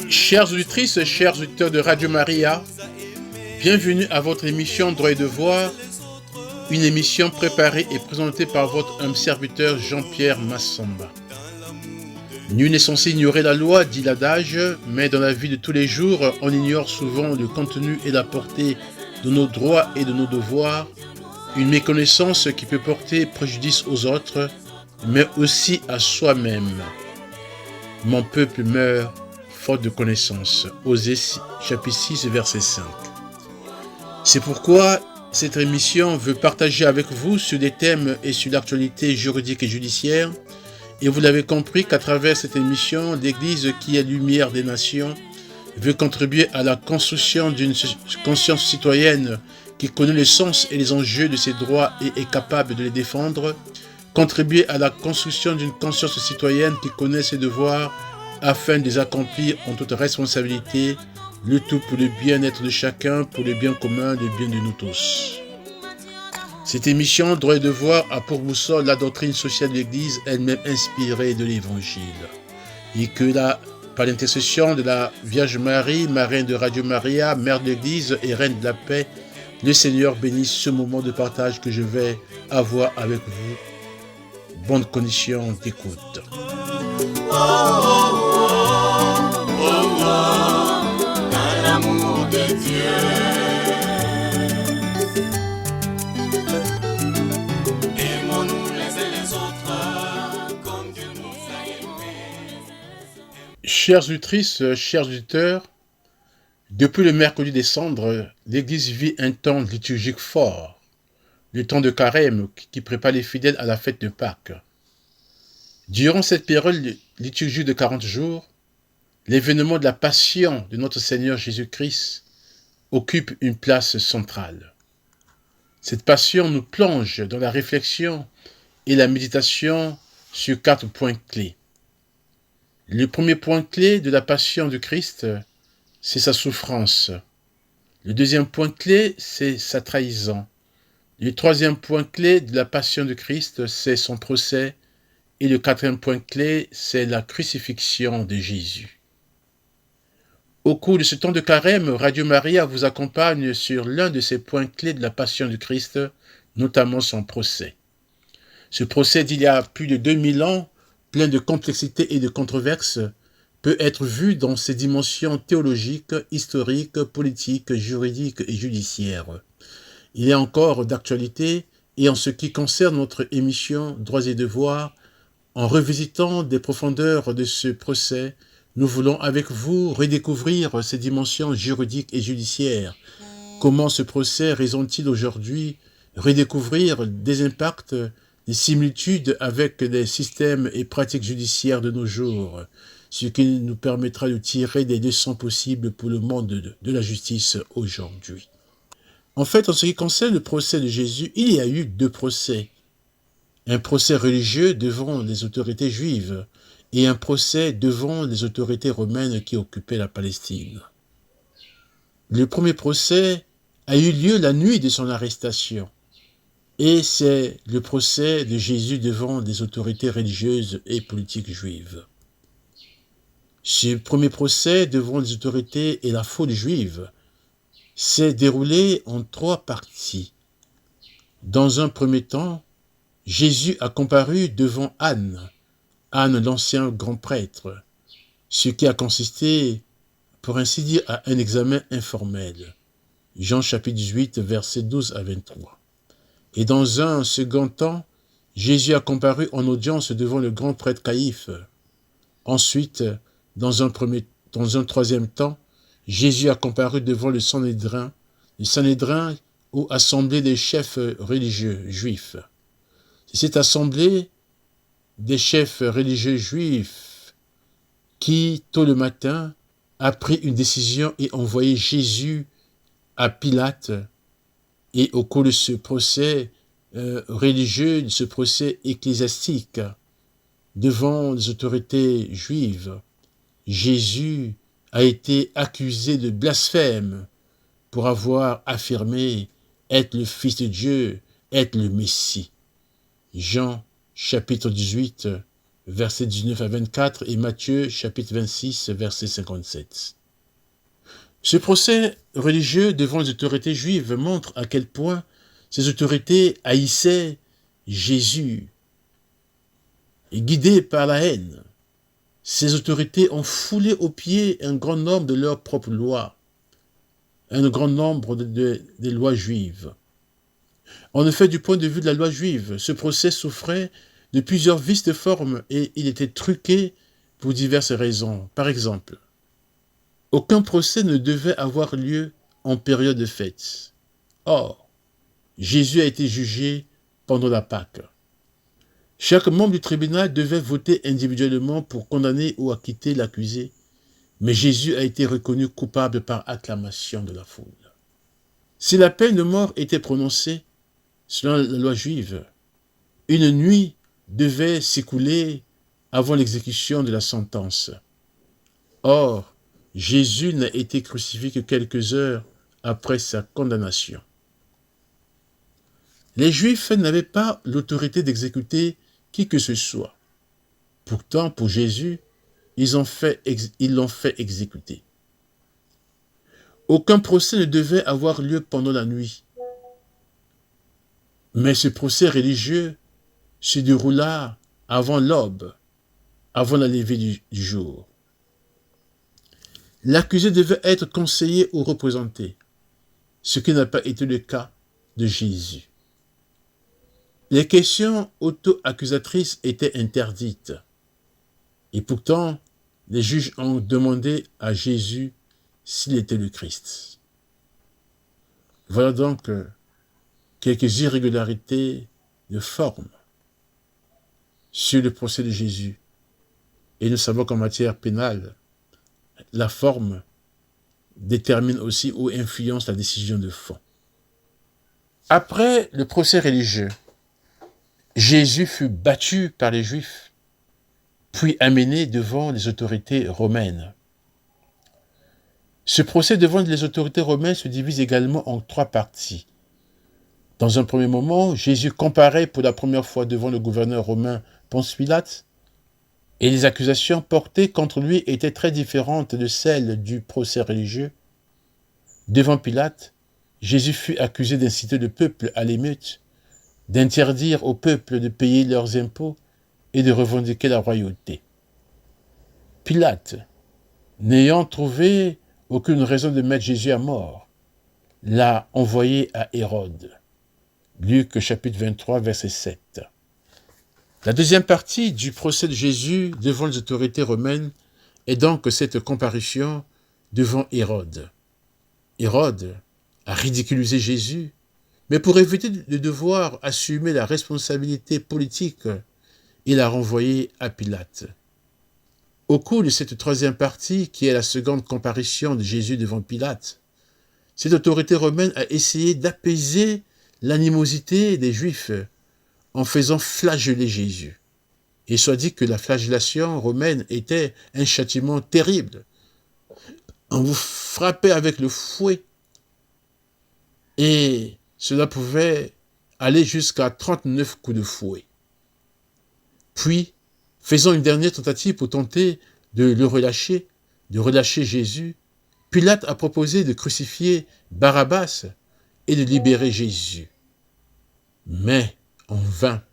Chères auditrices, chers auditeurs de Radio Maria, bienvenue à votre émission Droit et Devoir, une émission préparée et présentée par votre humble serviteur Jean-Pierre Massamba. Nul n'est censé ignorer la loi, dit l'adage, mais dans la vie de tous les jours, on ignore souvent le contenu et la portée de nos droits et de nos devoirs, une méconnaissance qui peut porter préjudice aux autres, mais aussi à soi-même. Mon peuple meurt faute de connaissance. Osée chapitre 6, verset 5. C'est pourquoi cette émission veut partager avec vous sur des thèmes et sur l'actualité juridique et judiciaire. Et vous l'avez compris qu'à travers cette émission, l'Église qui est lumière des nations veut contribuer à la construction d'une conscience citoyenne qui connaît le sens et les enjeux de ses droits et est capable de les défendre, contribuer à la construction d'une conscience citoyenne qui connaît ses devoirs afin de les accomplir en toute responsabilité, le tout pour le bien-être de chacun, pour le bien commun, le bien de nous tous. Cette émission, Droit et Devoir, a pour boussole la doctrine sociale de l'Église, elle-même inspirée de l'Évangile. Et que par l'intercession de la Vierge Marie, marraine de Radio Maria, mère de l'Église et reine de la paix, le Seigneur bénisse ce moment de partage que je vais avoir avec vous. Bonne condition d'écoute. Dans l'amour de Dieu. Aimons-nous les uns les autres comme Dieu nous a aimés. Chères auditrices, chers auditeurs, depuis le mercredi des cendres, l'Église vit un temps liturgique fort, le temps de carême qui prépare les fidèles à la fête de Pâques. Durant cette période liturgique de 40 jours, l'événement de la passion de notre Seigneur Jésus-Christ occupe une place centrale. Cette passion nous plonge dans la réflexion et la méditation sur 4 points clés. Le premier point clé de la passion du Christ, c'est sa souffrance. Le deuxième point clé, c'est sa trahison. Le troisième point clé de la passion du Christ, c'est son procès. Et le quatrième point clé, c'est la crucifixion de Jésus. Au cours de ce temps de carême, Radio Maria vous accompagne sur l'un de ces points clés de la passion du Christ, notamment son procès. Ce procès d'il y a plus de 2000 ans, plein de complexité et de controverses, peut être vu dans ses dimensions théologiques, historiques, politiques, juridiques et judiciaires. Il est encore d'actualité et en ce qui concerne notre émission Droits et Devoirs, en revisitant des profondeurs de ce procès, nous voulons avec vous redécouvrir ses dimensions juridiques et judiciaires. Comment ce procès résonne-t-il aujourd'hui? Redécouvrir des impacts, des similitudes avec les systèmes et pratiques judiciaires de nos jours, ce qui nous permettra de tirer des leçons possibles pour le monde de la justice aujourd'hui. En fait, en ce qui concerne le procès de Jésus, il y a eu 2 procès. Un procès religieux devant les autorités juives et un procès devant les autorités romaines qui occupaient la Palestine. Le premier procès a eu lieu la nuit de son arrestation et c'est le procès de Jésus devant les autorités religieuses et politiques juives. Ce premier procès devant les autorités et la foule juive s'est déroulé en 3 parties. Dans un premier temps, Jésus a comparu devant Anne, l'ancien grand prêtre, ce qui a consisté, pour ainsi dire, à un examen informel. Jean chapitre 18, versets 12 à 23. Et dans un second temps, Jésus a comparu en audience devant le grand prêtre Caïphe. Ensuite, dans un troisième temps, Jésus a comparu devant le Sanhédrin ou assemblée des chefs religieux juifs. C'est cette assemblée des chefs religieux juifs qui, tôt le matin, a pris une décision et envoyé Jésus à Pilate. Et au cours de ce procès religieux, de ce procès ecclésiastique, devant les autorités juives, Jésus a été accusé de blasphème pour avoir affirmé être le Fils de Dieu, être le Messie. Jean chapitre 18, versets 19 à 24, et Matthieu, chapitre 26, verset 57. Ce procès religieux devant les autorités juives montre à quel point ces autorités haïssaient Jésus. Et guidées par la haine, ces autorités ont foulé aux pieds un grand nombre de leurs propres lois, un grand nombre des lois juives. En effet, du point de vue de la loi juive, ce procès souffrait de plusieurs vices de forme et il était truqué pour diverses raisons. Par exemple, aucun procès ne devait avoir lieu en période de fête. Or, Jésus a été jugé pendant la Pâque. Chaque membre du tribunal devait voter individuellement pour condamner ou acquitter l'accusé, mais Jésus a été reconnu coupable par acclamation de la foule. Si la peine de mort était prononcée, selon la loi juive, une nuit devait s'écouler avant l'exécution de la sentence. Or, Jésus n'a été crucifié que quelques heures après sa condamnation. Les Juifs n'avaient pas l'autorité d'exécuter qui que ce soit. Pourtant, pour Jésus, ils l'ont fait exécuter. Aucun procès ne devait avoir lieu pendant la nuit. Mais ce procès religieux se déroula avant l'aube, avant la levée du jour. L'accusé devait être conseillé ou représenté, ce qui n'a pas été le cas de Jésus. Les questions auto-accusatrices étaient interdites. Et pourtant, les juges ont demandé à Jésus s'il était le Christ. Voilà donc quelques irrégularités de forme sur le procès de Jésus. Et nous savons qu'en matière pénale, la forme détermine aussi ou influence la décision de fond. Après le procès religieux, Jésus fut battu par les Juifs, puis amené devant les autorités romaines. Ce procès devant les autorités romaines se divise également en 3 parties. Dans un premier moment, Jésus comparaît pour la première fois devant le gouverneur romain Ponce Pilate, et les accusations portées contre lui étaient très différentes de celles du procès religieux. Devant Pilate, Jésus fut accusé d'inciter le peuple à l'émeute, d'interdire au peuple de payer leurs impôts et de revendiquer la royauté. Pilate, n'ayant trouvé aucune raison de mettre Jésus à mort, l'a envoyé à Hérode. Luc chapitre 23, verset 7. La deuxième partie du procès de Jésus devant les autorités romaines est donc cette comparution devant Hérode. Hérode a ridiculisé Jésus, mais pour éviter de devoir assumer la responsabilité politique, il a renvoyé à Pilate. Au cours de cette troisième partie, qui est la seconde comparution de Jésus devant Pilate, cette autorité romaine a essayé d'apaiser l'animosité des Juifs en faisant flageller Jésus. Et soit dit que la flagellation romaine était un châtiment terrible. On vous frappait avec le fouet et cela pouvait aller jusqu'à 39 coups de fouet. Puis, faisant une dernière tentative pour tenter de le relâcher, de relâcher Jésus, Pilate a proposé de crucifier Barabbas et de libérer Jésus. Mais en vain,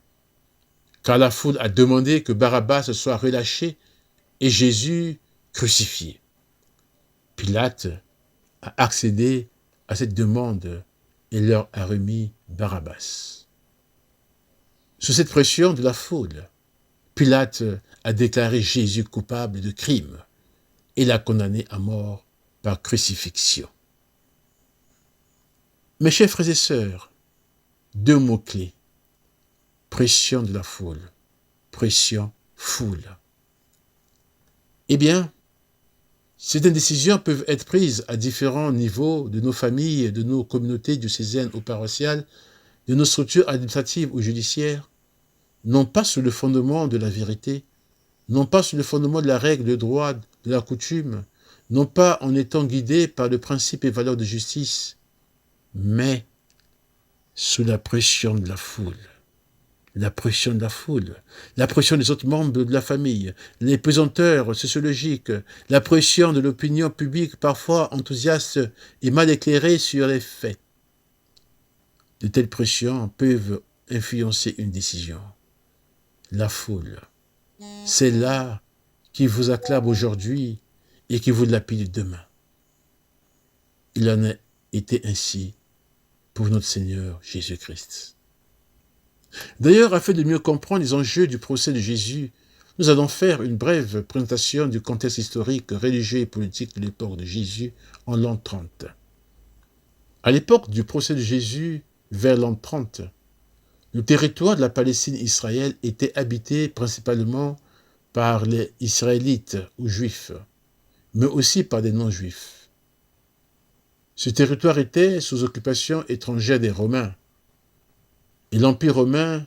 car la foule a demandé que Barabbas soit relâché et Jésus crucifié. Pilate a accédé à cette demande et leur a remis Barabbas. Sous cette pression de la foule, Pilate a déclaré Jésus coupable de crime et l'a condamné à mort par crucifixion. Mes chers frères et sœurs, 2 mots-clés. Pression de la foule. Pression, foule. Eh bien, certaines décisions peuvent être prises à différents niveaux de nos familles, de nos communautés diocésaines ou paroissiales, de nos structures administratives ou judiciaires, non pas sur le fondement de la vérité, non pas sur le fondement de la règle de droit, de la coutume, non pas en étant guidés par le principe et valeurs de justice, mais sous la pression de la foule. la pression de la foule, la pression des autres membres de la famille, les pesanteurs sociologiques, la pression de l'opinion publique parfois enthousiaste et mal éclairée sur les faits. De telles pressions peuvent influencer une décision. La foule, c'est là qui vous acclame aujourd'hui et qui vous lapide demain. Il en a été ainsi pour notre Seigneur Jésus-Christ. D'ailleurs, afin de mieux comprendre les enjeux du procès de Jésus, nous allons faire une brève présentation du contexte historique, religieux et politique de l'époque de Jésus en l'an 30. À l'époque du procès de Jésus, vers l'an 30, le territoire de la Palestine Israël était habité principalement par les Israélites ou Juifs, mais aussi par des non-Juifs. Ce territoire était sous occupation étrangère des Romains, et l'Empire romain,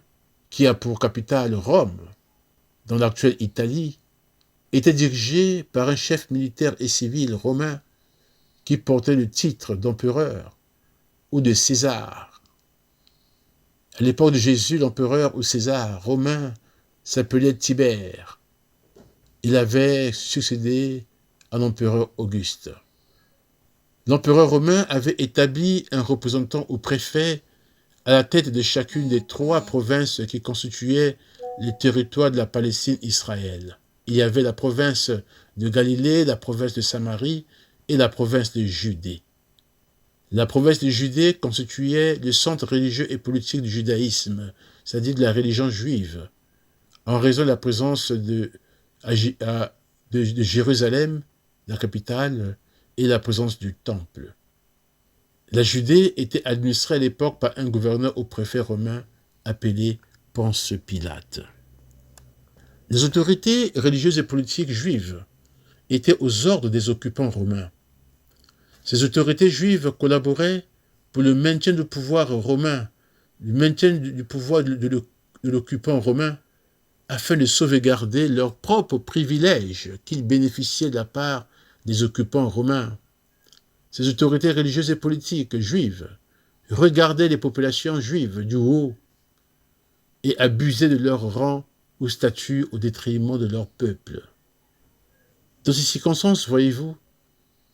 qui a pour capitale Rome, dans l'actuelle Italie, était dirigé par un chef militaire et civil romain qui portait le titre d'empereur ou de César. À l'époque de Jésus, l'empereur ou César romain s'appelait Tibère. Il avait succédé à l'empereur Auguste. L'empereur romain avait établi un représentant ou préfet à la tête de chacune des 3 provinces qui constituaient le territoire de la Palestine Israël. Il y avait la province de Galilée, la province de Samarie et la province de Judée. La province de Judée constituait le centre religieux et politique du judaïsme, c'est-à-dire de la religion juive, en raison de la présence de Jérusalem, la capitale, et la présence du temple. La Judée était administrée à l'époque par un gouverneur ou préfet romain appelé Ponce Pilate. Les autorités religieuses et politiques juives étaient aux ordres des occupants romains. Ces autorités juives collaboraient pour le maintien du pouvoir romain, le maintien du pouvoir de l'occupant romain, afin de sauvegarder leurs propres privilèges qu'ils bénéficiaient de la part des occupants romains. Ces autorités religieuses et politiques juives regardaient les populations juives du haut et abusaient de leur rang ou statut au détriment de leur peuple. Dans ces circonstances, voyez-vous,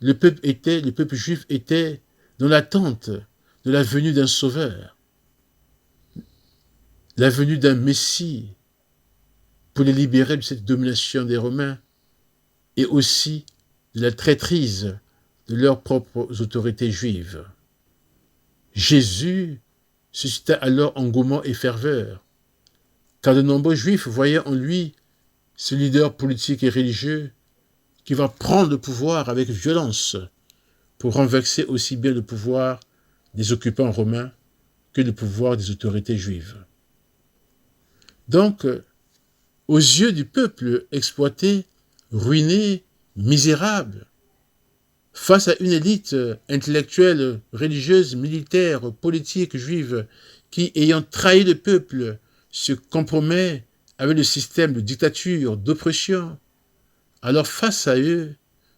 le peuple juif était dans l'attente de la venue d'un sauveur, la venue d'un Messie pour les libérer de cette domination des Romains et aussi de la traîtrise de leurs propres autorités juives. Jésus suscita alors engouement et ferveur, car de nombreux Juifs voyaient en lui ce leader politique et religieux qui va prendre le pouvoir avec violence pour renverser aussi bien le pouvoir des occupants romains que le pouvoir des autorités juives. Donc, aux yeux du peuple exploité, ruiné, misérable, face à une élite intellectuelle, religieuse, militaire, politique, juive, qui, ayant trahi le peuple, se compromet avec le système de dictature, d'oppression, alors face à eux,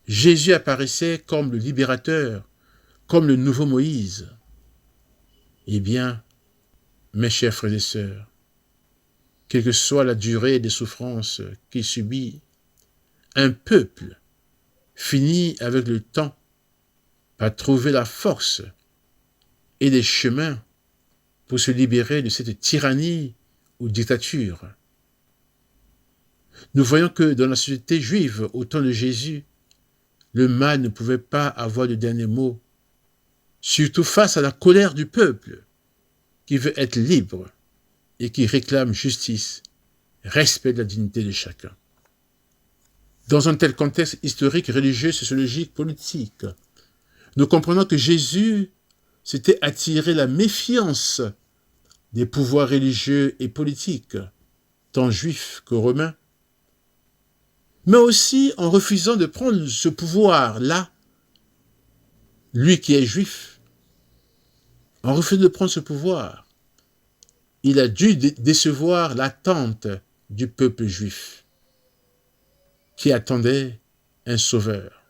Jésus apparaissait comme le libérateur, comme le nouveau Moïse. Eh bien, mes chers frères et sœurs, quelle que soit la durée des souffrances qu'il subit, un peuple finit avec le temps par trouver la force et les chemins pour se libérer de cette tyrannie ou dictature. Nous voyons que dans la société juive, au temps de Jésus, le mal ne pouvait pas avoir le dernier mot, surtout face à la colère du peuple qui veut être libre et qui réclame justice, respect de la dignité de chacun. Dans un tel contexte historique, religieux, sociologique, politique, nous comprenons que Jésus s'était attiré la méfiance des pouvoirs religieux et politiques, tant juifs que romains, mais aussi en refusant de prendre ce pouvoir-là, lui qui est juif, en refusant de prendre ce pouvoir, il a dû décevoir l'attente du peuple juif, qui attendait un sauveur,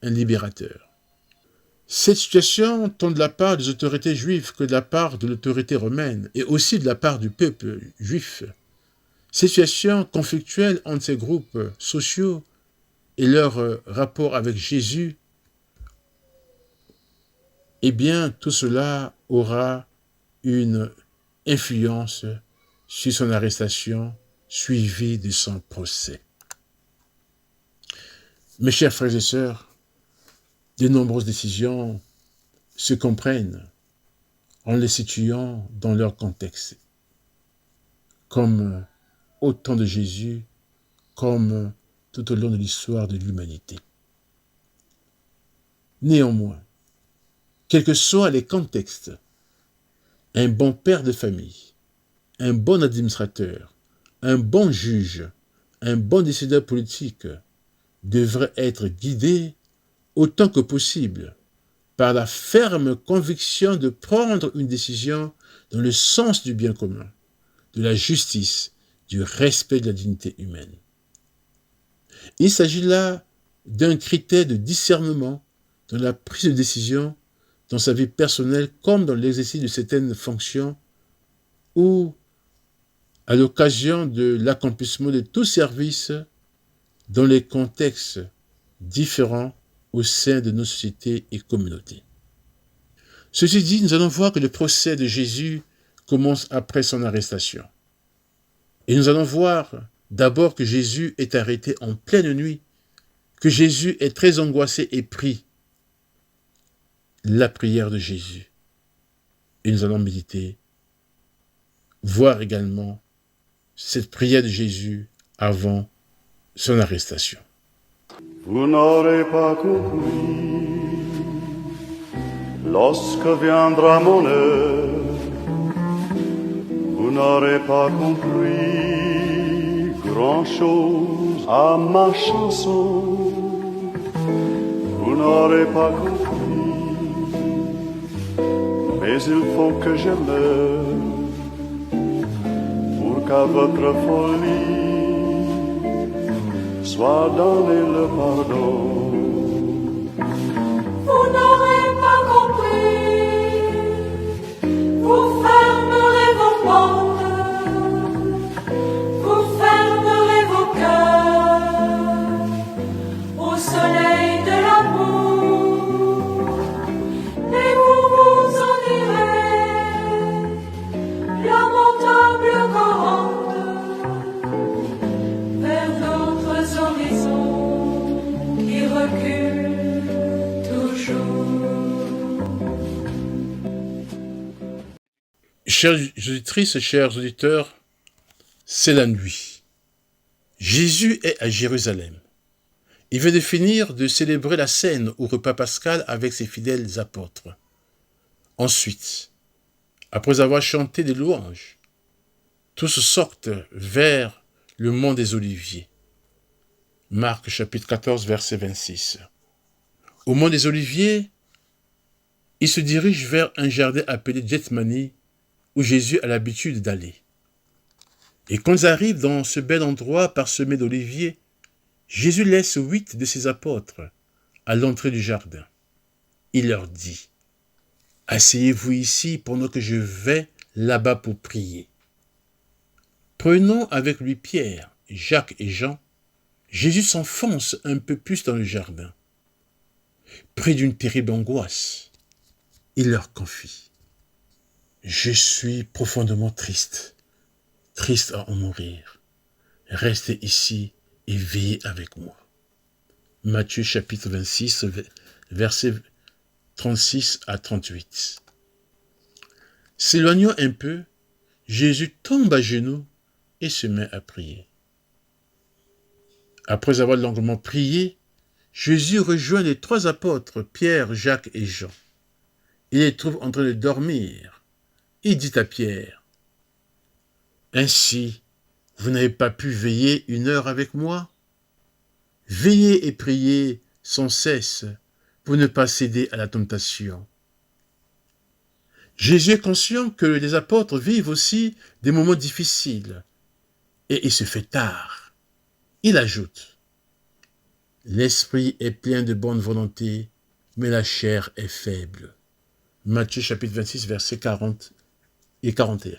un libérateur. Cette situation tant de la part des autorités juives que de la part de l'autorité romaine et aussi de la part du peuple juif. Situation conflictuelle entre ces groupes sociaux et leur rapport avec Jésus, eh bien, tout cela aura une influence sur son arrestation, suivie de son procès. Mes chers frères et sœurs, de nombreuses décisions se comprennent en les situant dans leur contexte, comme au temps de Jésus, comme tout au long de l'histoire de l'humanité. Néanmoins, quels que soient les contextes, un bon père de famille, un bon administrateur, un bon juge, un bon décideur politique devrait être guidé autant que possible par la ferme conviction de prendre une décision dans le sens du bien commun, de la justice, du respect de la dignité humaine. Il s'agit là d'un critère de discernement dans la prise de décision dans sa vie personnelle comme dans l'exercice de certaines fonctions ou à l'occasion de l'accomplissement de tout service dans les contextes différents au sein de nos sociétés et communautés. Ceci dit, nous allons voir que le procès de Jésus commence après son arrestation. Et nous allons voir d'abord que Jésus est arrêté en pleine nuit, que Jésus est très angoissé et prie. La prière de Jésus. Et nous allons méditer, voir également cette prière de Jésus avant son arrestation. Vous n'aurez pas compris lorsque viendra mon heure. Vous n'aurez pas compris grand-chose à ma chanson. Vous n'aurez pas compris, mais il faut que je meure pour qu'à votre folie soit donné le pardon. Vous n'aurez pas compris, vous fermerez vos portes, vous fermerez vos cœurs au soleil de l'amour, et vous vous en irez, lamentable corrente, vers d'autres horizons qui reculent toujours. Chères auditrices, chers auditeurs, c'est la nuit. Jésus est à Jérusalem. Il vient de finir de célébrer la scène au repas pascal avec ses fidèles apôtres. Ensuite, après avoir chanté des louanges, tous sortent vers le mont des Oliviers. Marc chapitre 14, verset 26. Au mont des Oliviers, ils se dirigent vers un jardin appelé Gethsemane, où Jésus a l'habitude d'aller. Et quand ils arrivent dans ce bel endroit parsemé d'oliviers, Jésus laisse 8 de ses apôtres à l'entrée du jardin. Il leur dit, « Asseyez-vous ici pendant que je vais là-bas pour prier. » Prenant avec lui Pierre, Jacques et Jean, Jésus s'enfonce un peu plus dans le jardin. Pris d'une terrible angoisse, il leur confie, « Je suis profondément triste, triste à en mourir. Restez ici et veillez avec moi. » Matthieu chapitre 26, versets 36 à 38. S'éloignant un peu, Jésus tombe à genoux et se met à prier. Après avoir longuement prié, Jésus rejoint les 3 apôtres, Pierre, Jacques et Jean. Il les trouve en train de dormir. Il dit à Pierre, « Ainsi, vous n'avez pas pu veiller 1 heure avec moi? Veillez et priez sans cesse pour ne pas céder à la tentation. » Jésus est conscient que les apôtres vivent aussi des moments difficiles et il se fait tard. Il ajoute, « L'esprit est plein de bonne volonté, mais la chair est faible. Matthieu chapitre 26, versets 40 et 41.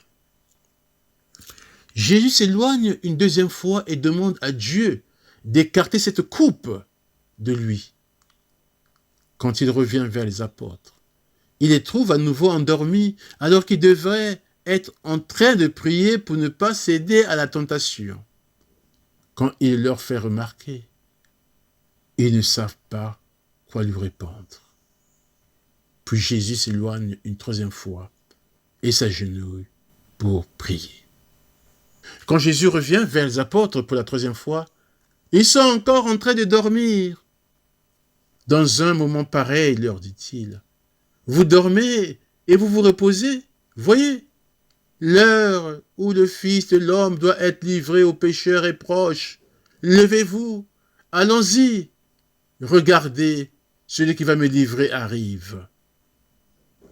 Jésus s'éloigne une deuxième fois et demande à Dieu d'écarter cette coupe de lui. Quand il revient vers les apôtres, il les trouve à nouveau endormis alors qu'ils devraient être en train de prier pour ne pas céder à la tentation. Quand il leur fait remarquer, ils ne savent pas quoi lui répondre. Puis Jésus s'éloigne une troisième fois et s'agenouille pour prier. Quand Jésus revient vers les apôtres pour la troisième fois, ils sont encore en train de dormir. Dans un moment pareil, leur dit-il, vous dormez et vous vous reposez. Voyez, l'heure où le Fils de l'homme doit être livré aux pécheurs est proche. Levez-vous, allons-y. Regardez, celui qui va me livrer arrive.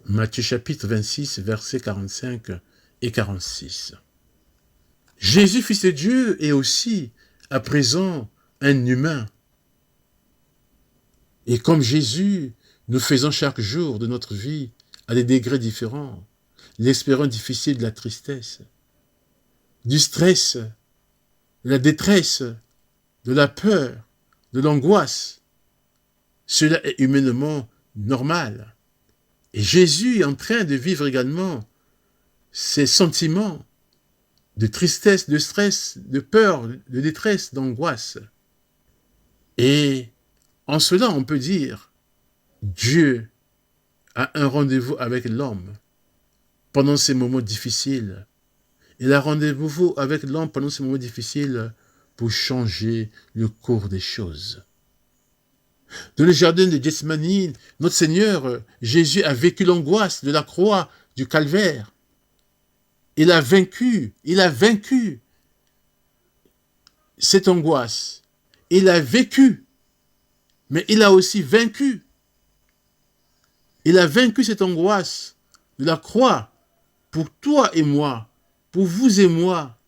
Matthieu chapitre 26, versets 45 et 46. Jésus, Fils de Dieu, est aussi, à présent, un humain. Et comme Jésus, nous faisons chaque jour de notre vie, à des degrés différents, l'expérience difficile de la tristesse, du stress, de la détresse, de la peur, de l'angoisse. Cela est humainement normal. Et Jésus est en train de vivre également ces sentiments de tristesse, de stress, de peur, de détresse, d'angoisse. Et en cela, on peut dire, Dieu a un rendez-vous avec l'homme pendant ces moments difficiles. Il a rendez-vous avec l'homme pendant ces moments difficiles pour changer le cours des choses. Dans le jardin de Gethsémani, notre Seigneur Jésus a vécu l'angoisse de la croix du calvaire. Il a vaincu cette angoisse. Il a vécu, mais il a aussi vaincu. Il a vaincu cette angoisse de la croix pour toi et moi, pour vous et moi,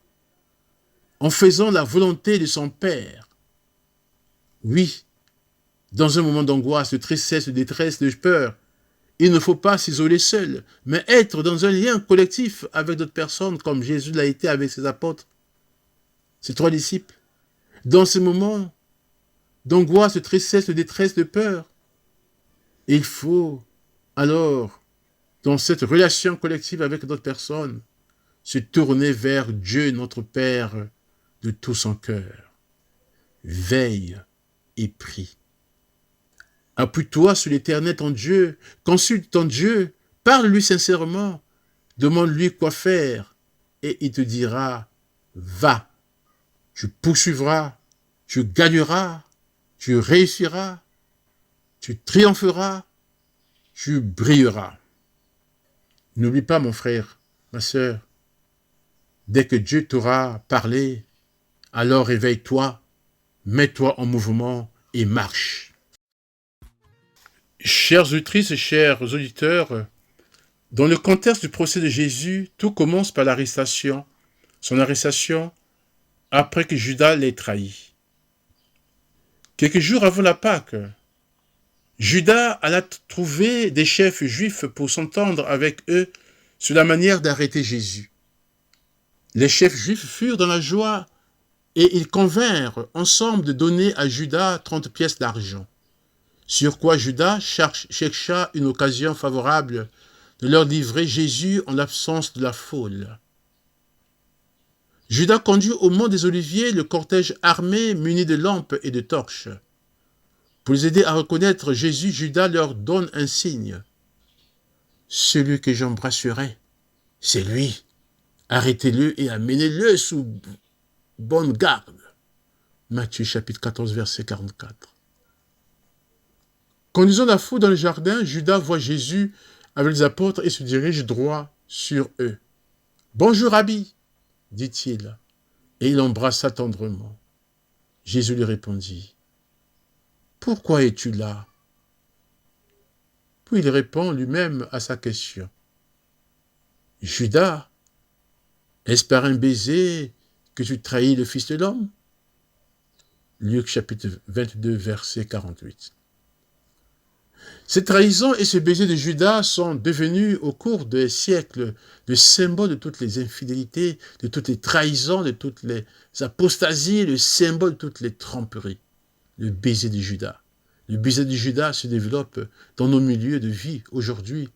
en faisant la volonté de son Père. Oui, dans un moment d'angoisse, de tristesse, de détresse, de peur, il ne faut pas s'isoler seul, mais être dans un lien collectif avec d'autres personnes, comme Jésus l'a été avec ses apôtres, ses 3 disciples. Dans ces moments d'angoisse, de tristesse, de détresse, de peur, il faut alors, dans cette relation collective avec d'autres personnes, se tourner vers Dieu, notre Père, de tout son cœur. Veille et prie. Appuie-toi sur l'Éternel ton Dieu, consulte ton Dieu, parle-lui sincèrement, demande-lui quoi faire, et il te dira, va, tu poursuivras, tu gagneras, tu réussiras, tu triompheras, tu brilleras. N'oublie pas, mon frère, ma sœur, dès que Dieu t'aura parlé, alors réveille-toi, mets-toi en mouvement et marche. Chères auditrices et chers auditeurs, dans le contexte du procès de Jésus, tout commence par l'arrestation, son arrestation après que Judas l'ait trahi. Quelques jours avant la Pâque, Judas alla trouver des chefs juifs pour s'entendre avec eux sur la manière d'arrêter Jésus. Les chefs juifs furent dans la joie et ils convinrent ensemble de donner à Judas 30 pièces d'argent. Sur quoi Judas chercha une occasion favorable de leur livrer Jésus en l'absence de la foule. Judas conduit au mont des Oliviers le cortège armé muni de lampes et de torches. Pour les aider à reconnaître Jésus, Judas leur donne un signe. « Celui que j'embrasserai, c'est lui. Arrêtez-le et amenez-le sous bonne garde. » Matthieu chapitre 14, verset 44. Conduisant la foule dans le jardin, Judas voit Jésus avec les apôtres et se dirige droit sur eux. « Bonjour, Rabbi !» dit-il, et il l'embrassa tendrement. Jésus lui répondit, « Pourquoi es-tu là ?» Puis il répond lui-même à sa question. « Judas, est-ce par un baiser que tu trahis le Fils de l'homme ?» Luc chapitre 22, verset 48. Cette trahison et ce baiser de Judas sont devenus au cours des siècles le symbole de toutes les infidélités, de toutes les trahisons, de toutes les apostasies, le symbole de toutes les tromperies. Le baiser de Judas. Le baiser de Judas se développe dans nos milieux de vie aujourd'hui,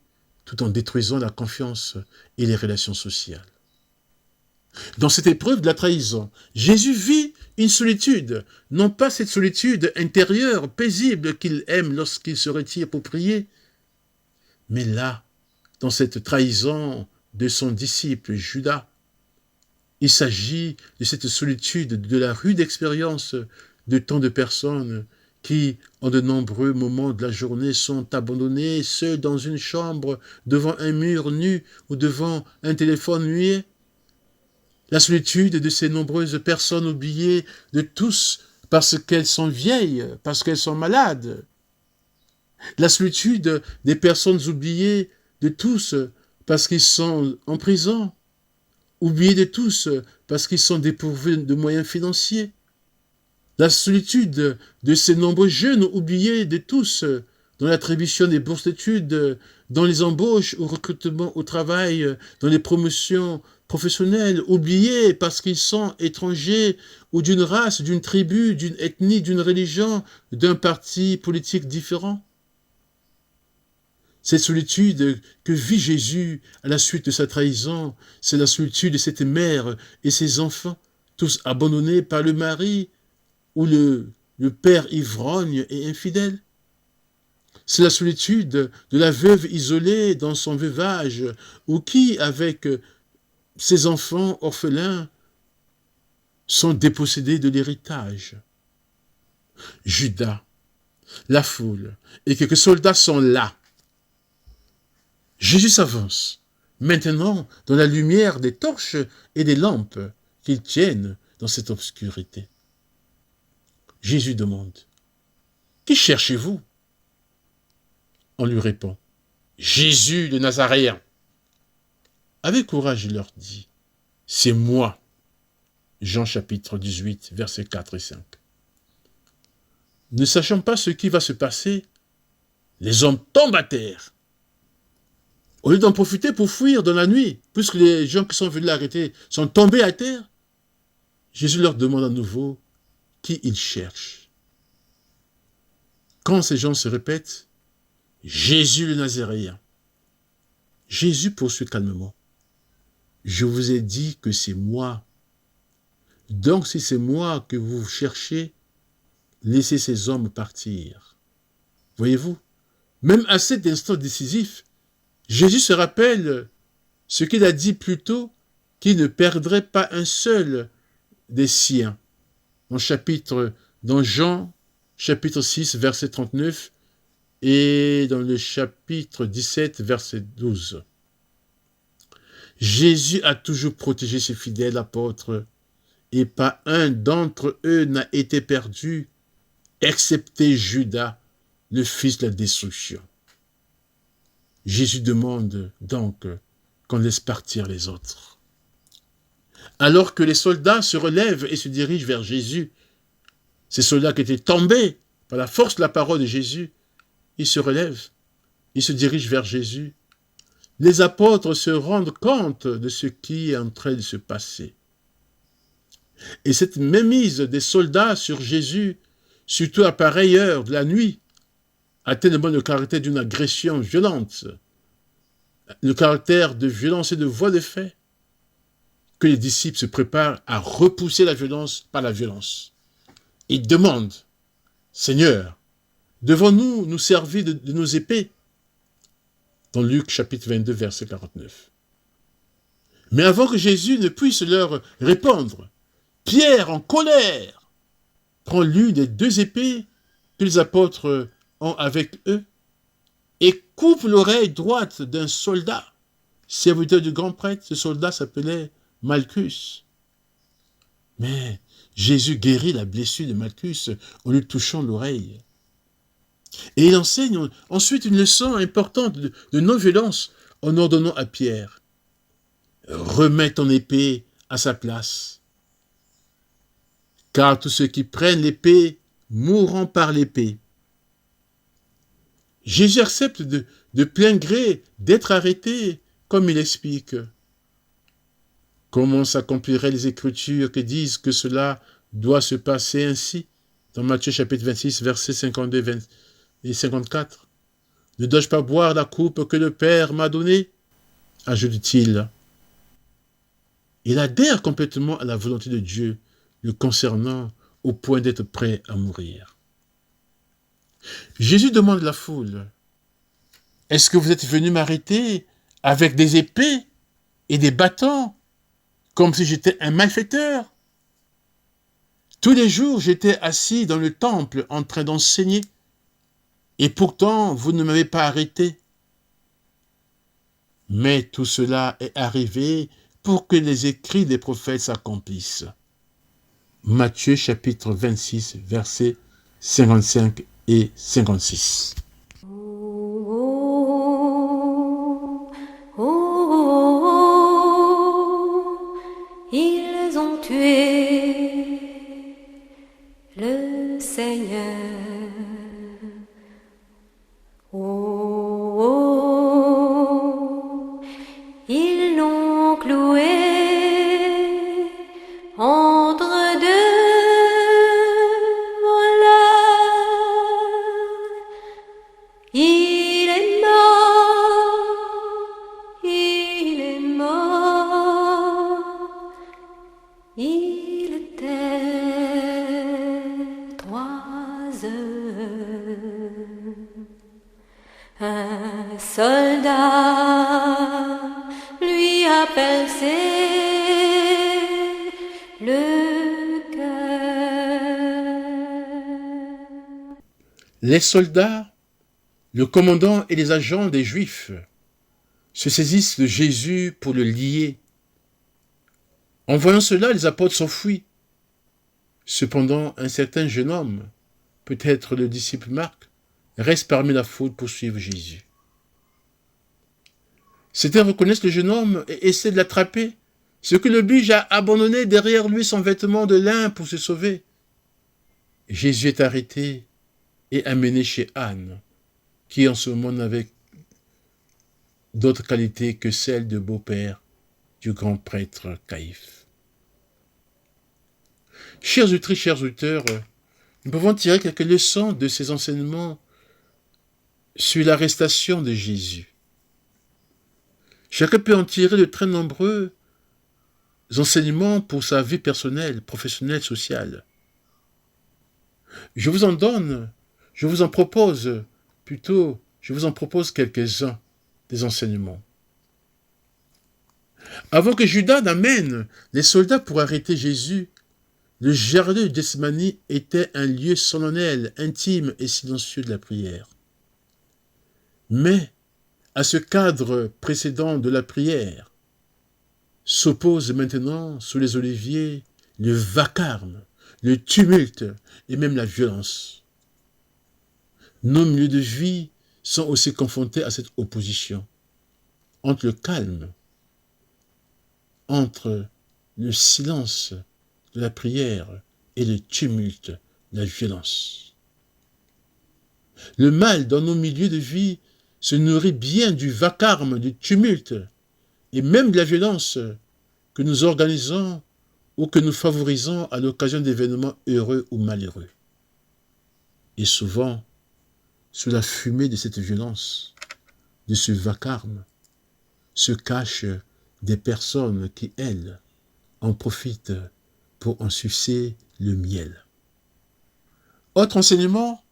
tout en détruisant la confiance et les relations sociales. Dans cette épreuve de la trahison, Jésus vit une solitude, non pas cette solitude intérieure, paisible qu'il aime lorsqu'il se retire pour prier, mais là, dans cette trahison de son disciple Judas, il s'agit de cette solitude, de la rude expérience de tant de personnes qui, en de nombreux moments de la journée, sont abandonnées, seules dans une chambre, devant un mur nu ou devant un téléphone muet. La solitude de ces nombreuses personnes oubliées de tous parce qu'elles sont vieilles, parce qu'elles sont malades. La solitude des personnes oubliées de tous parce qu'ils sont en prison. Oubliés de tous parce qu'ils sont dépourvus de moyens financiers. La solitude de ces nombreux jeunes oubliés de tous dans l'attribution des bourses d'études, dans les embauches au recrutement au travail, dans les promotions professionnels, oubliés parce qu'ils sont étrangers ou d'une race, d'une tribu, d'une ethnie, d'une religion, d'un parti politique différent. Cette solitude que vit Jésus à la suite de sa trahison, c'est la solitude de cette mère et ses enfants, tous abandonnés par le mari ou le père ivrogne et infidèle. C'est la solitude de la veuve isolée dans son veuvage ou qui, avec ses enfants orphelins, sont dépossédés de l'héritage. Judas, la foule et quelques soldats sont là. Jésus s'avance, maintenant dans la lumière des torches et des lampes qu'ils tiennent dans cette obscurité. Jésus demande, « Qui cherchez-vous » On lui répond, « Jésus de Nazaréen. » Avec courage, il leur dit, « C'est moi. » Jean chapitre 18, versets 4 et 5. Ne sachant pas ce qui va se passer, les hommes tombent à terre. Au lieu d'en profiter pour fuir dans la nuit, puisque les gens qui sont venus l'arrêter sont tombés à terre, Jésus leur demande à nouveau qui ils cherchent. Quand ces gens se répètent, « Jésus le Nazaréen », Jésus poursuit calmement. « Je vous ai dit que c'est moi. Donc si c'est moi que vous cherchez, laissez ces hommes partir. » Voyez-vous, même à cet instant décisif, Jésus se rappelle ce qu'il a dit plus tôt, qu'il ne perdrait pas un seul des siens. Dans Jean, chapitre 6, verset 39, et dans le chapitre 17, verset 12. Jésus a toujours protégé ses fidèles apôtres, et pas un d'entre eux n'a été perdu, excepté Judas, le fils de la destruction. Jésus demande donc qu'on laisse partir les autres. Alors que les soldats se relèvent et se dirigent vers Jésus, ces soldats qui étaient tombés par la force de la parole de Jésus, ils se relèvent, ils se dirigent vers Jésus. Les apôtres se rendent compte de ce qui est en train de se passer. Et cette mainmise des soldats sur Jésus, surtout à pareille heure de la nuit, a tellement le caractère d'une agression violente, le caractère de violence et de voie de fait, que les disciples se préparent à repousser la violence par la violence. Ils demandent, « Seigneur, devons-nous nous servir de nos épées ?» Dans Luc chapitre 22, verset 49. Mais avant que Jésus ne puisse leur répondre, Pierre, en colère, prend l'une des deux épées que les apôtres ont avec eux et coupe l'oreille droite d'un soldat, serviteur du grand prêtre. Ce soldat s'appelait Malchus. Mais Jésus guérit la blessure de Malchus en lui touchant l'oreille. Et il enseigne ensuite une leçon importante de non-violence en ordonnant à Pierre, « Remets ton épée à sa place, car tous ceux qui prennent l'épée mourront par l'épée. » Jésus accepte de plein gré d'être arrêté, comme il explique. Comment s'accompliraient les Écritures qui disent que cela doit se passer ainsi? Dans Matthieu chapitre 26, versets 52 et 54. Ne dois-je pas boire la coupe que le Père m'a donnée? Ajoute-t-il. Il adhère complètement à la volonté de Dieu le concernant au point d'être prêt à mourir. Jésus demande à la foule, « Est-ce que vous êtes venus m'arrêter avec des épées et des bâtons, comme si j'étais un malfaiteur? Tous les jours, j'étais assis dans le temple en train d'enseigner, et pourtant, vous ne m'avez pas arrêté. Mais tout cela est arrivé pour que les écrits des prophètes s'accomplissent. » Matthieu chapitre 26, versets 55 et 56. Ils ont tué le Seigneur. Ils l'ont cloué entre deux voleurs. Il est mort, il est mort. Il était 3 heures. Un soldat lui a percé le cœur. Les soldats, le commandant et les agents des Juifs se saisissent de Jésus pour le lier. En voyant cela, les apôtres s'enfuient. Cependant, un certain jeune homme, peut-être le disciple Marc, reste parmi la foule pour suivre Jésus. Certains reconnaissent le jeune homme et essaient de l'attraper, ce qui l'oblige à abandonner derrière lui son vêtement de lin pour se sauver. Jésus est arrêté et amené chez Anne, qui en ce moment n'avait d'autre qualité que celle de beau-père du grand prêtre Caïphe. Chers auditrices, chers auditeurs, nous pouvons tirer quelques leçons de ces enseignements sur l'arrestation de Jésus. Chacun peut en tirer de très nombreux enseignements pour sa vie personnelle, professionnelle, sociale. Je vous en propose quelques-uns des enseignements. Avant que Judas n'amène les soldats pour arrêter Jésus, le jardin de Gethsémani était un lieu solennel, intime et silencieux de la prière. Mais à ce cadre précédent de la prière s'oppose maintenant sous les oliviers le vacarme, le tumulte et même la violence. Nos milieux de vie sont aussi confrontés à cette opposition entre le calme, entre le silence de la prière et le tumulte de la violence. Le mal dans nos milieux de vie se nourrit bien du vacarme, du tumulte et même de la violence que nous organisons ou que nous favorisons à l'occasion d'événements heureux ou malheureux. Et souvent, sous la fumée de cette violence, de ce vacarme, se cachent des personnes qui, elles, en profitent pour en sucer le miel. Autre enseignement,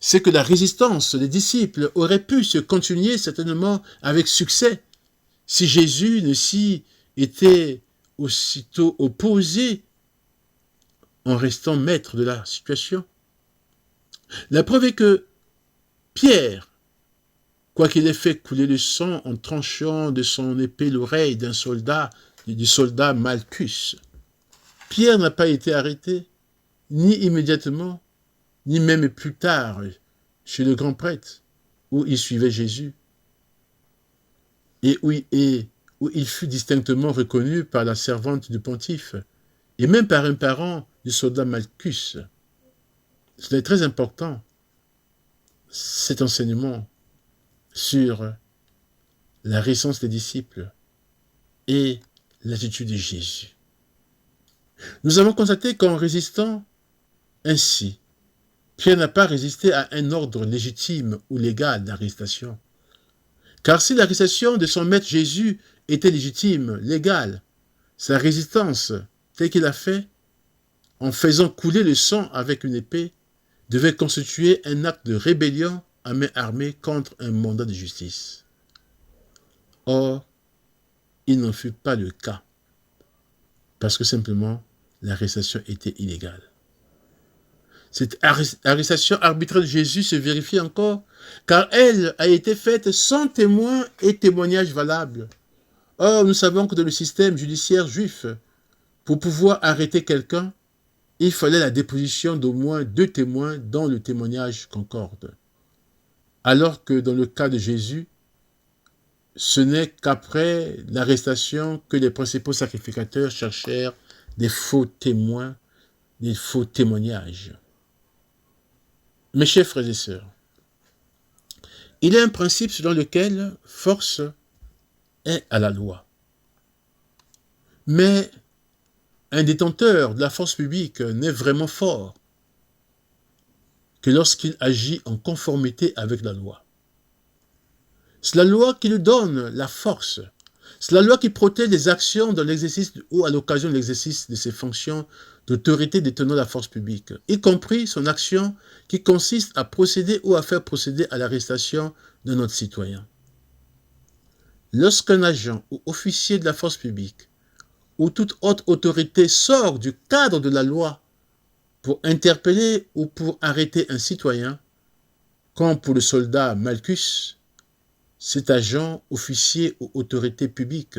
c'est que la résistance des disciples aurait pu se continuer certainement avec succès si Jésus ne s'y était aussitôt opposé en restant maître de la situation. La preuve est que Pierre, quoiqu'il ait fait couler le sang en tranchant de son épée l'oreille du soldat Malchus, Pierre n'a pas été arrêté, ni immédiatement, ni même plus tard chez le grand prêtre, où il suivait Jésus, et où il fut distinctement reconnu par la servante du pontife, et même par un parent du soldat Malchus. Cela est très important. cet enseignement sur la récence des disciples et l'attitude de Jésus. Nous avons constaté qu'en résistant ainsi, Pierre n'a pas résisté à un ordre légitime ou légal d'arrestation. Car si l'arrestation de son maître Jésus était légitime, légale, sa résistance, telle qu'il a fait, en faisant couler le sang avec une épée, devait constituer un acte de rébellion à main armée contre un mandat de justice. Or, il n'en fut pas le cas, parce que simplement l'arrestation était illégale. Cette arrestation arbitraire de Jésus se vérifie encore, car elle a été faite sans témoin et témoignage valable. Or, nous savons que dans le système judiciaire juif, pour pouvoir arrêter quelqu'un, il fallait la déposition d'au moins 2 témoins dont le témoignage concorde. Alors que dans le cas de Jésus, ce n'est qu'après l'arrestation que les principaux sacrificateurs cherchèrent des faux témoins, des faux témoignages. Mes chers frères et sœurs, il y a un principe selon lequel force est à la loi. Mais un détenteur de la force publique n'est vraiment fort que lorsqu'il agit en conformité avec la loi. C'est la loi qui lui donne la force. C'est la loi qui protège les actions dans l'exercice ou à l'occasion de l'exercice de ses fonctions d'autorité détenant la force publique, y compris son action qui consiste à procéder ou à faire procéder à l'arrestation d'un autre citoyen. Lorsqu'un agent ou officier de la force publique ou toute autre autorité sort du cadre de la loi pour interpeller ou pour arrêter un citoyen, comme pour le soldat Malchus, cet agent, officier ou autorité publique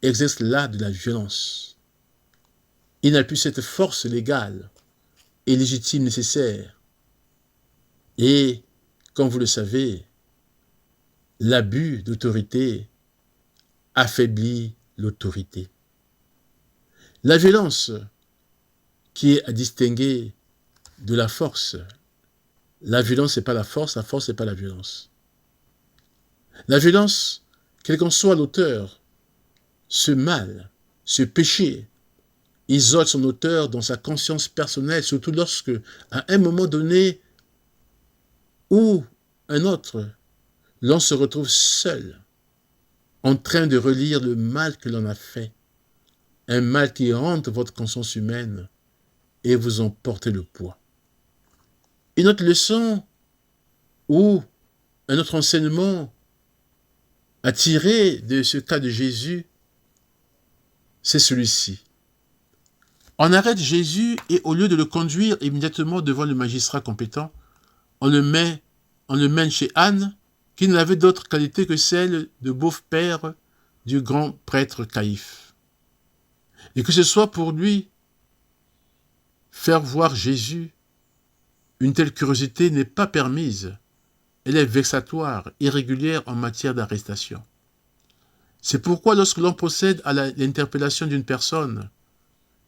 exerce là de la violence. Il n'a plus cette force légale et légitime nécessaire. Et, comme vous le savez, l'abus d'autorité affaiblit l'autorité. La violence, qui est à distinguer de la force, la violence n'est pas la force n'est pas la violence. La violence, quel qu'en soit l'auteur, ce mal, ce péché, isole son auteur dans sa conscience personnelle, surtout lorsque, à un moment donné ou un autre, l'on se retrouve seul, en train de relire le mal que l'on a fait, un mal qui hante votre conscience humaine et vous en portez le poids. Une autre leçon ou un autre enseignement à tirer de ce cas de Jésus, c'est celui-ci. On arrête Jésus et au lieu de le conduire immédiatement devant le magistrat compétent, on le mène chez Anne, qui n'avait d'autre qualité que celle de beau-père du grand prêtre Caïphe. Et que ce soit pour lui faire voir Jésus, une telle curiosité n'est pas permise. Elle est vexatoire, irrégulière en matière d'arrestation. C'est pourquoi lorsque l'on procède à l'interpellation d'une personne,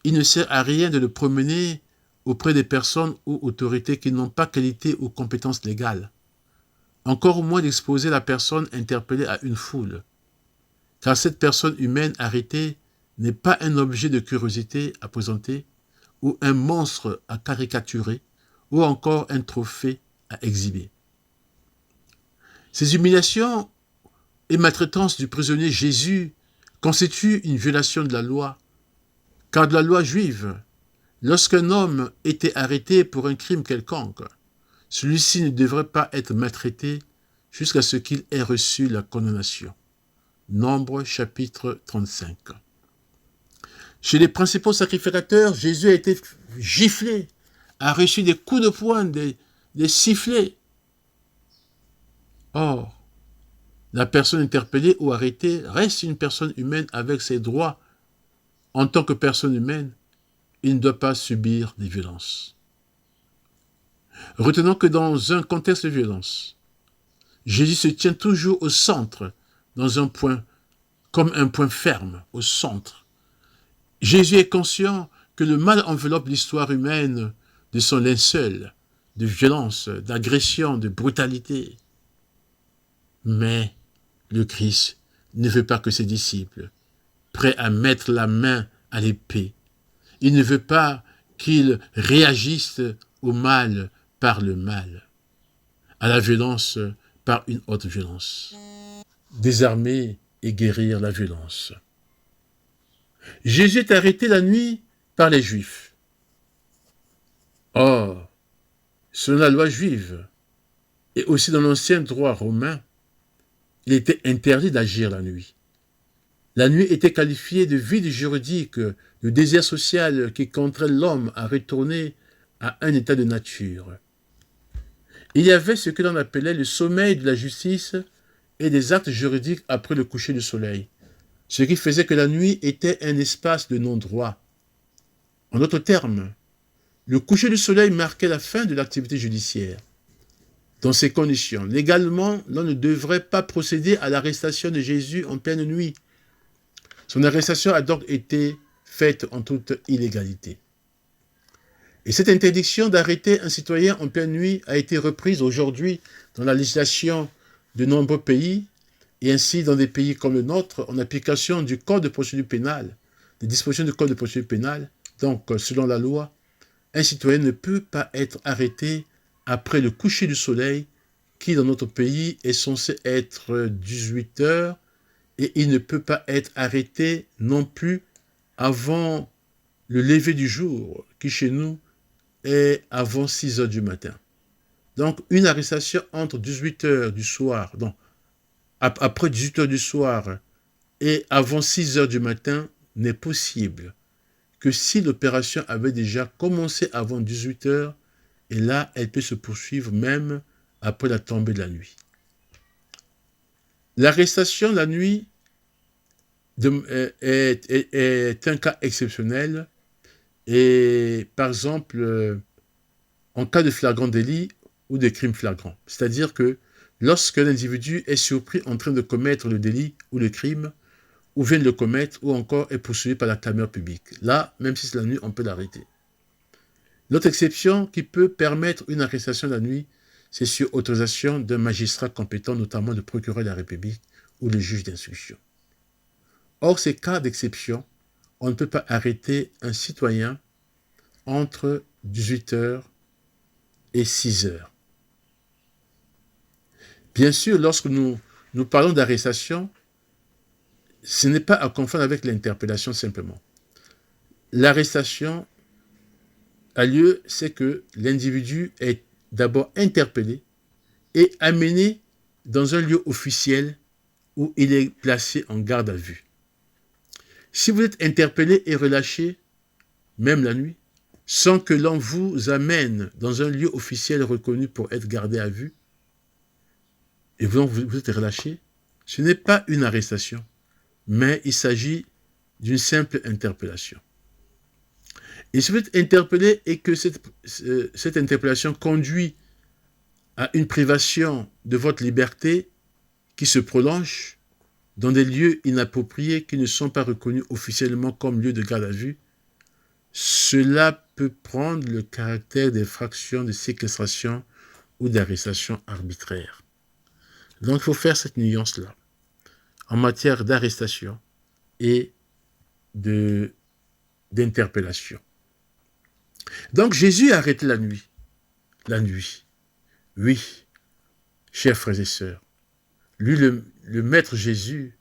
il ne sert à rien de le promener auprès des personnes ou autorités qui n'ont pas qualité ou compétences légales. Encore moins d'exposer la personne interpellée à une foule. Car cette personne humaine arrêtée n'est pas un objet de curiosité à présenter, ou un monstre à caricaturer, ou encore un trophée à exhiber. Ces humiliations et maltraitances du prisonnier Jésus constituent une violation de la loi, car de la loi juive, lorsqu'un homme était arrêté pour un crime quelconque, celui-ci ne devrait pas être maltraité jusqu'à ce qu'il ait reçu la condamnation. Nombre chapitre 35. Chez les principaux sacrificateurs, Jésus a été giflé, a reçu des coups de poing, des sifflets. Or, la personne interpellée ou arrêtée reste une personne humaine avec ses droits. En tant que personne humaine, il ne doit pas subir des violences. Retenons que dans un contexte de violence, Jésus se tient toujours au centre, dans un point, comme un point ferme, au centre. Jésus est conscient que le mal enveloppe l'histoire humaine de son linceul, de violence, d'agression, de brutalité. Mais le Christ ne veut pas que ses disciples, prêts à mettre la main à l'épée, il ne veut pas qu'ils réagissent au mal par le mal, à la violence par une autre violence. Désarmer et guérir la violence. Jésus est arrêté la nuit par les Juifs. Or, selon la loi juive, et aussi dans l'ancien droit romain, il était interdit d'agir la nuit. La nuit était qualifiée de vide juridique, de désert social qui contraint l'homme à retourner à un état de nature. Il y avait ce que l'on appelait le sommeil de la justice et des actes juridiques après le coucher du soleil, ce qui faisait que la nuit était un espace de non-droit. En d'autres termes, le coucher du soleil marquait la fin de l'activité judiciaire. Dans ces conditions, légalement, l'on ne devrait pas procéder à l'arrestation de Jésus en pleine nuit. Son arrestation a donc été faite en toute illégalité. Et cette interdiction d'arrêter un citoyen en pleine nuit a été reprise aujourd'hui dans la législation de nombreux pays, et ainsi dans des pays comme le nôtre, en application du Code de procédure pénale, des dispositions du Code de procédure pénale. Donc, selon la loi, un citoyen ne peut pas être arrêté après le coucher du soleil, qui dans notre pays est censé être 18 heures, et il ne peut pas être arrêté non plus avant le lever du jour, qui chez nous est avant 6 heures du matin. Donc, une arrestation entre 18 heures du soir, donc après 18 heures du soir et avant 6 heures du matin n'est possible que si l'opération avait déjà commencé avant 18 heures, et là, elle peut se poursuivre même après la tombée de la nuit. L'arrestation la nuit est un cas exceptionnel, et par exemple, en cas de flagrant délit ou de crime flagrant. C'est-à-dire que lorsque l'individu est surpris en train de commettre le délit ou le crime, ou vient de le commettre, ou encore est poursuivi par la clameur publique. Là, même si c'est la nuit, on peut l'arrêter. L'autre exception qui peut permettre une arrestation la nuit, c'est sur autorisation d'un magistrat compétent, notamment le procureur de la République ou le juge d'instruction. Or, ces cas d'exception, on ne peut pas arrêter un citoyen entre 18 heures et 6 heures. Bien sûr, lorsque nous parlons d'arrestation, ce n'est pas à confondre avec l'interpellation simplement. L'arrestation a lieu, c'est que l'individu est d'abord interpellé et amené dans un lieu officiel où il est placé en garde à vue. Si vous êtes interpellé et relâché, même la nuit, sans que l'on vous amène dans un lieu officiel reconnu pour être gardé à vue, et vous êtes relâché, ce n'est pas une arrestation, mais il s'agit d'une simple interpellation. Et si vous êtes interpellé et que cette interpellation conduit à une privation de votre liberté qui se prolonge dans des lieux inappropriés qui ne sont pas reconnus officiellement comme lieux de garde à vue, cela peut prendre le caractère d'infraction de séquestration ou d'arrestation arbitraire. Donc il faut faire cette nuance-là en matière d'arrestation et d'interpellation. Donc Jésus a arrêté la nuit. La nuit. Oui, chers frères et sœurs, lui, le Maître Jésus,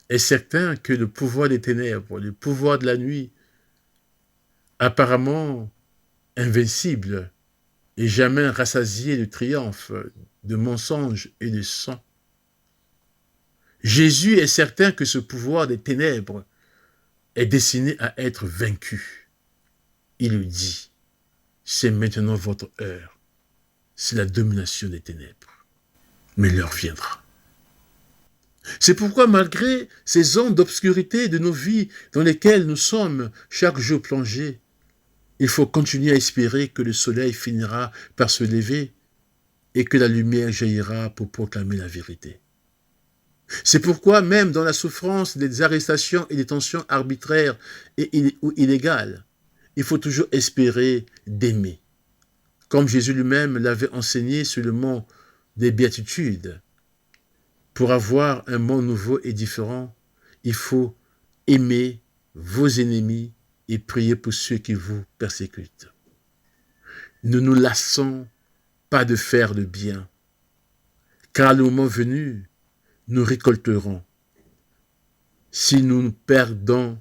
est certain que le pouvoir des ténèbres, le pouvoir de la nuit, apparemment invincible et jamais rassasié de triomphe, de mensonges et de sang. Jésus est certain que ce pouvoir des ténèbres est destiné à être vaincu. Il lui dit, c'est maintenant votre heure, c'est la domination des ténèbres, mais l'heure viendra. C'est pourquoi malgré ces ondes d'obscurité de nos vies dans lesquelles nous sommes chaque jour plongés, il faut continuer à espérer que le soleil finira par se lever et que la lumière jaillira pour proclamer la vérité. C'est pourquoi même dans la souffrance des arrestations et des détentions arbitraires ou illégales, il faut toujours espérer d'aimer, comme Jésus lui-même l'avait enseigné sur le mont des béatitudes. Pour avoir un monde nouveau et différent, il faut aimer vos ennemis et prier pour ceux qui vous persécutent. Ne nous lassons pas de faire le bien, car le moment venu, nous récolterons si nous ne perdons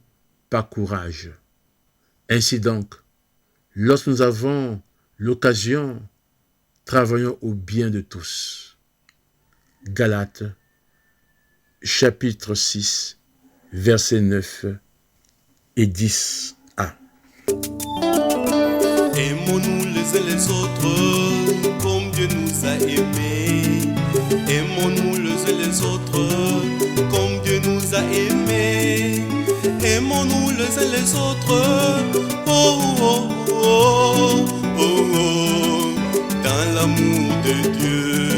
pas courage. Ainsi donc, lorsque nous avons l'occasion, travaillons au bien de tous. Galates, chapitre 6, versets 9 et 10a. Aimons-nous les uns les autres comme Dieu nous a aimés. Aimons-nous les uns les autres comme Dieu nous a aimés. Aimons-nous les uns les autres, oh, oh, oh, oh, oh, dans l'amour de Dieu.